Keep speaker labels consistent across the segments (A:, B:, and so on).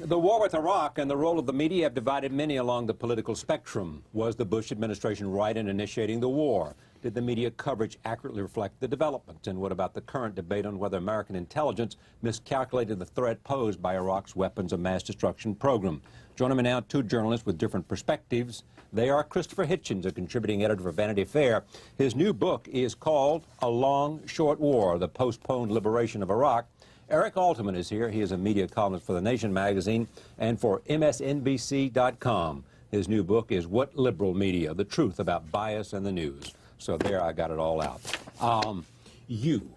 A: The war with Iraq and the role of the media have divided many along the political spectrum. Was the Bush administration right in initiating the war? Did the media coverage accurately reflect the development? And what about the current debate on whether American intelligence miscalculated the threat posed by Iraq's weapons of mass destruction program? Joining me now, two journalists with different perspectives. They are Christopher Hitchens, a contributing editor for Vanity Fair. His new book is called A Long, Short War, The Postponed Liberation of Iraq. Eric Alterman is here. He is a media columnist for The Nation magazine and for MSNBC.com. His new book is What Liberal Media? The Truth About Bias in the News. So there, I got it all out. You,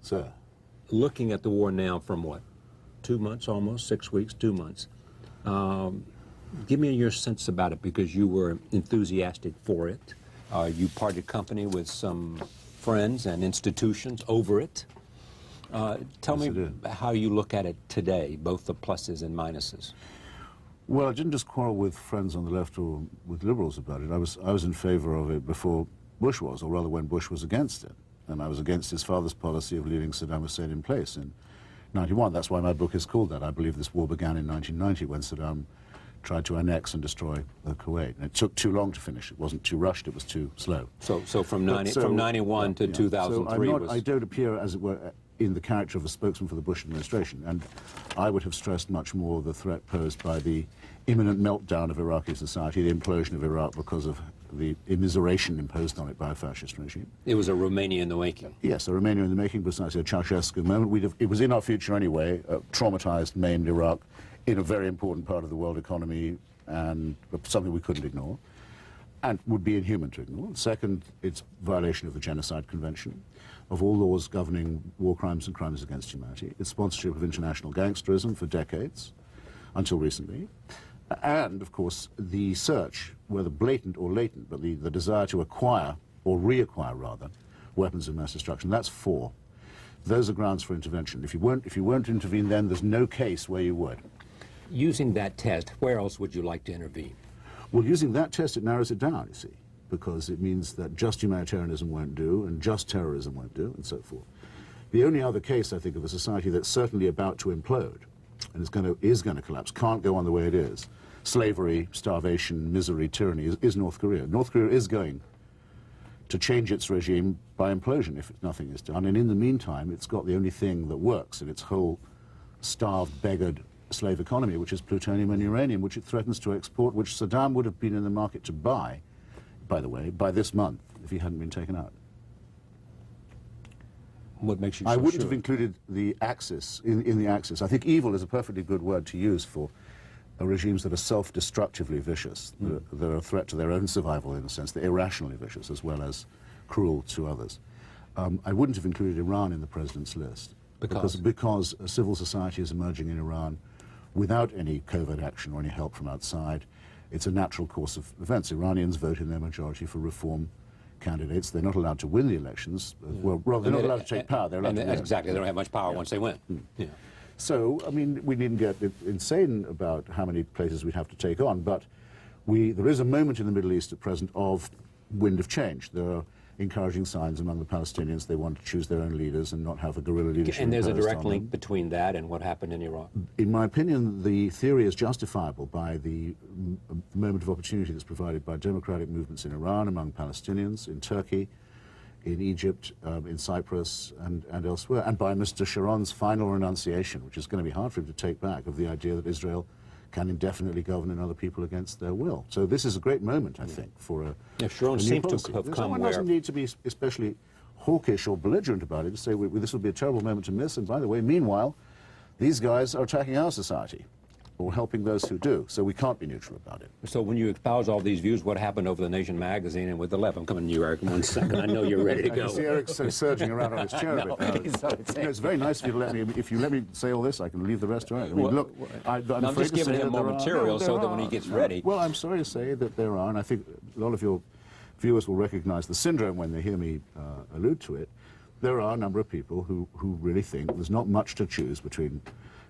B: sir,
A: looking at the war now from what, 2 months almost, 6 weeks, 2 months. Give me your sense about it, because you were enthusiastic for it. You parted company with some friends and institutions over it. Tell me how you look at it today, both the pluses and minuses.
B: Well, I didn't just quarrel with friends on the left or with liberals about it. I was in favor of it before Bush was, or rather when Bush was against it. And I was against his father's policy of leaving Saddam Hussein in place in '91. That's why my book is called that. I believe this war began in 1990 when Saddam tried to annex and destroy Kuwait. And it took too long to finish. It wasn't too rushed, it was too slow.
A: So from 91 to 2003
B: so I don't appear, as it were, in the character of a spokesman for the Bush administration, and I would have stressed much more the threat posed by the imminent meltdown of Iraqi society, the implosion of Iraq because of the immiseration imposed on it by a fascist regime.
A: It was a Romania in the making.
B: Yes, a Romania in the making, precisely a Ceausescu moment. It was in our future anyway, traumatized, maimed Iraq in a very important part of the world economy, and something we couldn't ignore, and would be inhuman to ignore. Second, it's violation of the Genocide Convention, of all laws governing war crimes and crimes against humanity. It's sponsorship of international gangsterism for decades, until recently. And, of course, the search, whether blatant or latent, but the desire to acquire, or reacquire rather, weapons of mass destruction, that's four. Those are grounds for intervention. If you won't intervene then, there's no case where you would.
A: Using that test, where else would you like to intervene?
B: Well, using that test, it narrows it down, you see, because it means that just humanitarianism won't do, and just terrorism won't do, and so forth. The only other case, I think, of a society that's certainly about to implode, and is going to collapse, can't go on the way it is, slavery, starvation, misery, tyranny, is North Korea. North Korea is going to change its regime by implosion if nothing is done, and in the meantime, it's got the only thing that works in its whole starved, beggared slave economy, which is plutonium and uranium, which it threatens to export, which Saddam would have been in the market to buy, by the way, by this month, if he hadn't been taken out.
A: What makes you so
B: I wouldn't
A: sure?
B: have included the Axis, in the Axis. I think evil is a perfectly good word to use for regimes that are self-destructively vicious. They're a threat to their own survival, in a sense. They're irrationally vicious, as well as cruel to others. I wouldn't have included Iran in the president's list. Because a civil society is emerging in Iran without any covert action or any help from outside. It's a natural course of events. Iranians vote in their majority for reform candidates. They're not allowed to win the elections. Well, rather, they're not allowed to take power. They're allowed to win.
A: Exactly. They don't have much power once they win. Yeah.
B: So, I mean, we needn't get insane about how many places we'd have to take on, but there is a moment in the Middle East at present of wind of change. There are encouraging signs among the Palestinians. They want to choose their own leaders and not have a guerrilla leadership.
A: And there's a direct link between that and what happened in Iraq?
B: In my opinion, the theory is justifiable by the moment of opportunity that's provided by democratic movements in Iran, among Palestinians, in Turkey, in Egypt, in Cyprus, and elsewhere, and by Mr. Sharon's final renunciation, which is going to be hard for him to take back, of the idea that Israel can indefinitely govern other people against their will. So this is a great moment, I think, for a
A: Sharon seems to have come
B: Someone
A: where...
B: doesn't need to be especially hawkish or belligerent about it to say this will be a terrible moment to miss, and by the way, meanwhile, these guys are attacking our society, or helping those who do, so we can't be neutral about it.
A: So when you espouse all these views, what happened over the Nation magazine and with the left? I'm coming to you, Eric, in 1 second. I know you're ready to go.
B: I see Eric's surging around on his chair a bit. It's very nice of you to let me, if you let me say all this, I can leave the rest to Eric. I mean, look, I'm
A: just giving him more material so that when he gets ready...
B: Well, I'm sorry to say that there are, and I think a lot of your viewers will recognize the syndrome when they hear me allude to it. There are a number of people who really think there's not much to choose between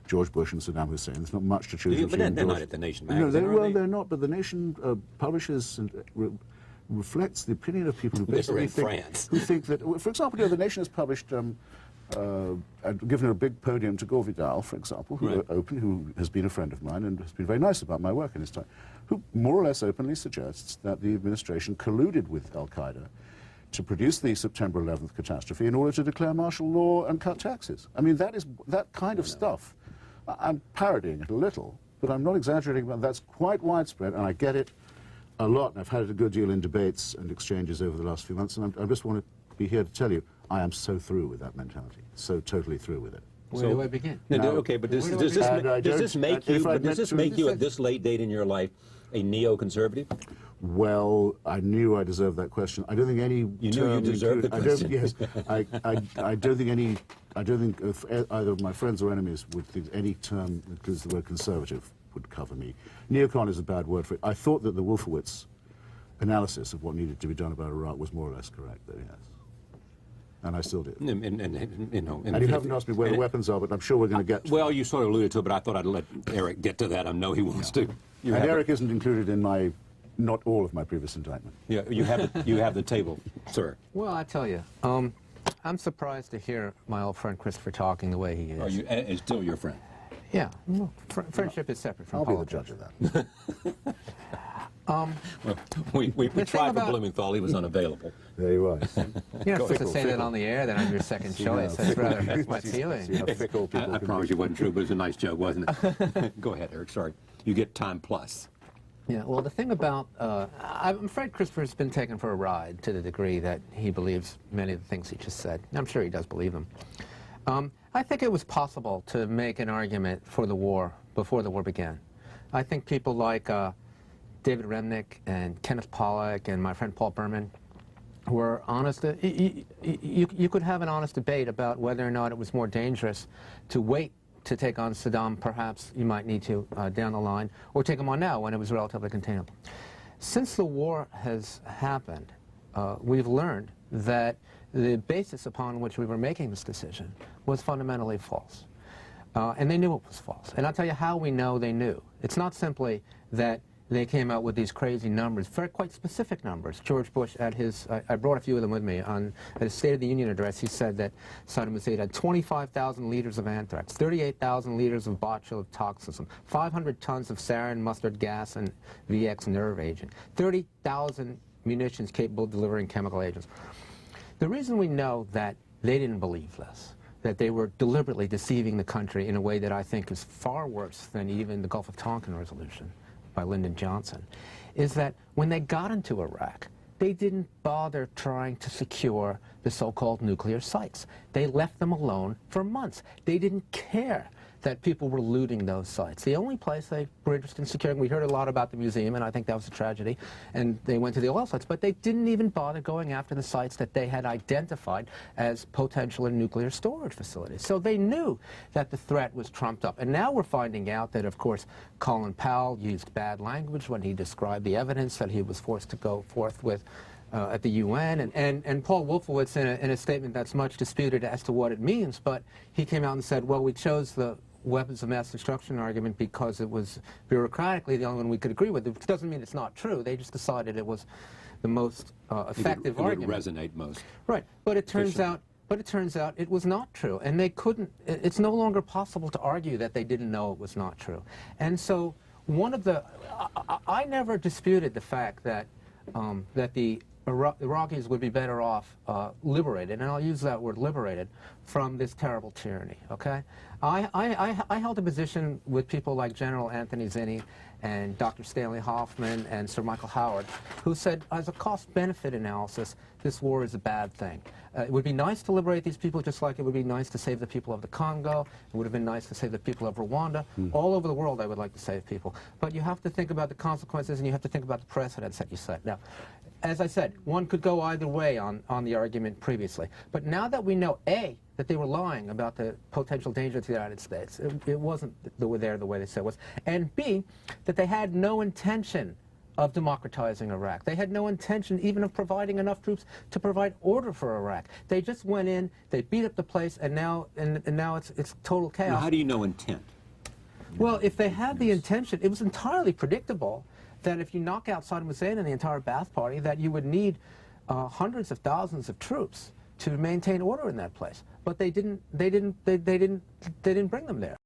B: George Bush and Saddam Hussein. There's not much to choose between.
A: But they're not at the Nation magazine.
B: No, they're not. But the Nation publishes and reflects the opinion of people who basically think that, for example, the Nation has published I'd given a big podium to Gore Vidal, for example, who has been a friend of mine and has been very nice about my work in his time, who more or less openly suggests that the administration colluded with al-Qaeda to produce the September 11th catastrophe in order to declare martial law and cut taxes. I mean, that kind of stuff. I'm parodying it a little, but I'm not exaggerating about it. That's quite widespread, and I get it a lot, and I've had it a good deal in debates and exchanges over the last few months, and I just want to be here to tell you, I am so through with that mentality, so totally through with it.
C: Where do I begin?
A: Okay, but does this make you, at this late date in your life, a neoconservative?
B: Well, I knew I deserved that question. I don't think any
A: You knew you deserved the question.
B: Yes, I don't think if either of my friends or enemies would think any term that includes the word conservative would cover me. Neocon is a bad word for it. I thought that the Wolfowitz analysis of what needed to be done about Iraq was more or less correct, though, yes. And I still do.
A: And
B: you haven't asked me where the weapons are, but I'm sure we're going to get to
A: Well,
B: that.
A: you sort of alluded to it, but I thought I'd let Eric get to that. I know he wants to.
B: And Eric isn't included in not all of my previous indictment.
A: Yeah, you have the table, sir.
C: Well, I tell you, I'm surprised to hear my old friend Christopher talking the way he is.
A: Are you still your friend?
C: Yeah. Well, friendship is separate from
B: I'll
C: politics.
B: be the judge of that.
A: We tried for
C: about-
A: Blumenthal. He was unavailable.
B: There you are.
C: You're not supposed to say that on the air, that I'm your second choice. That's rather hurts my feelings.
B: See how fickle people
A: I
B: can
A: promise
B: be.
A: you it wasn't true, but it was a nice joke, wasn't it? Go ahead, Eric. Sorry. You get time plus.
C: Yeah, well, the thing about, I'm afraid Christopher's been taken for a ride to the degree that he believes many of the things he just said. I'm sure he does believe them. I think it was possible to make an argument for the war before the war began. I think people like David Remnick and Kenneth Pollack and my friend Paul Berman were honest. You could have an honest debate about whether or not it was more dangerous to wait to take on Saddam, perhaps you might need to down the line, or take him on now when it was relatively containable. Since the war has happened, we've learned that the basis upon which we were making this decision was fundamentally false. And they knew it was false. And I'll tell you how we know they knew. It's not simply that they came out with these crazy numbers, very quite specific numbers. George Bush, at his, I brought a few of them with me, at his State of the Union address, he said that Saddam Hussein had 25,000 liters of anthrax, 38,000 liters of botulism toxin, 500 tons of sarin, mustard gas, and VX nerve agent, 30,000 munitions capable of delivering chemical agents. The reason we know that they didn't believe this, that they were deliberately deceiving the country in a way that I think is far worse than even the Gulf of Tonkin resolution by Lyndon Johnson, is that when they got into Iraq, they didn't bother trying to secure the so-called nuclear sites. They left them alone for months. They didn't care that people were looting those sites. The only place they were interested in securing, we heard a lot about the museum, and I think that was a tragedy, and they went to the oil sites, but they didn't even bother going after the sites that they had identified as potential nuclear storage facilities. So they knew that the threat was trumped up. And now we're finding out that, of course, Colin Powell used bad language when he described the evidence that he was forced to go forth with at the UN, and Paul Wolfowitz, in a statement that's much disputed as to what it means, but he came out and said, well, we chose the weapons of mass destruction argument because it was bureaucratically the only one we could agree with. It doesn't mean it's not true. They just decided it was the most effective argument.
A: It would resonate most.
C: Right, but it turns out it was not true, and they couldn't. It's no longer possible to argue that they didn't know it was not true. And so one of the, I never disputed the fact that that the Iraqis would be better off liberated, and I'll use that word liberated, from this terrible tyranny, okay? I held a position with people like General Anthony Zinni and Dr. Stanley Hoffman and Sir Michael Howard, who said, as a cost-benefit analysis, this war is a bad thing. It would be nice to liberate these people, just like it would be nice to save the people of the Congo. It would have been nice to save the people of Rwanda. All over the world, I would like to save people. But you have to think about the consequences, and you have to think about the precedents that you set. Now, as I said, one could go either way on the argument previously. But now that we know, A, that they were lying about the potential danger to the United States, it wasn't the way they said it was, and B, that they had no intention of democratizing Iraq. They had no intention even of providing enough troops to provide order for Iraq. They just went in, they beat up the place, and now it's total chaos.
A: Now, how do you know intent?
C: Well, if they had the intention, it was entirely predictable that if you knock out Saddam Hussein and the entire Ba'ath Party, that you would need hundreds of thousands of troops to maintain order in that place. But they didn't bring them there.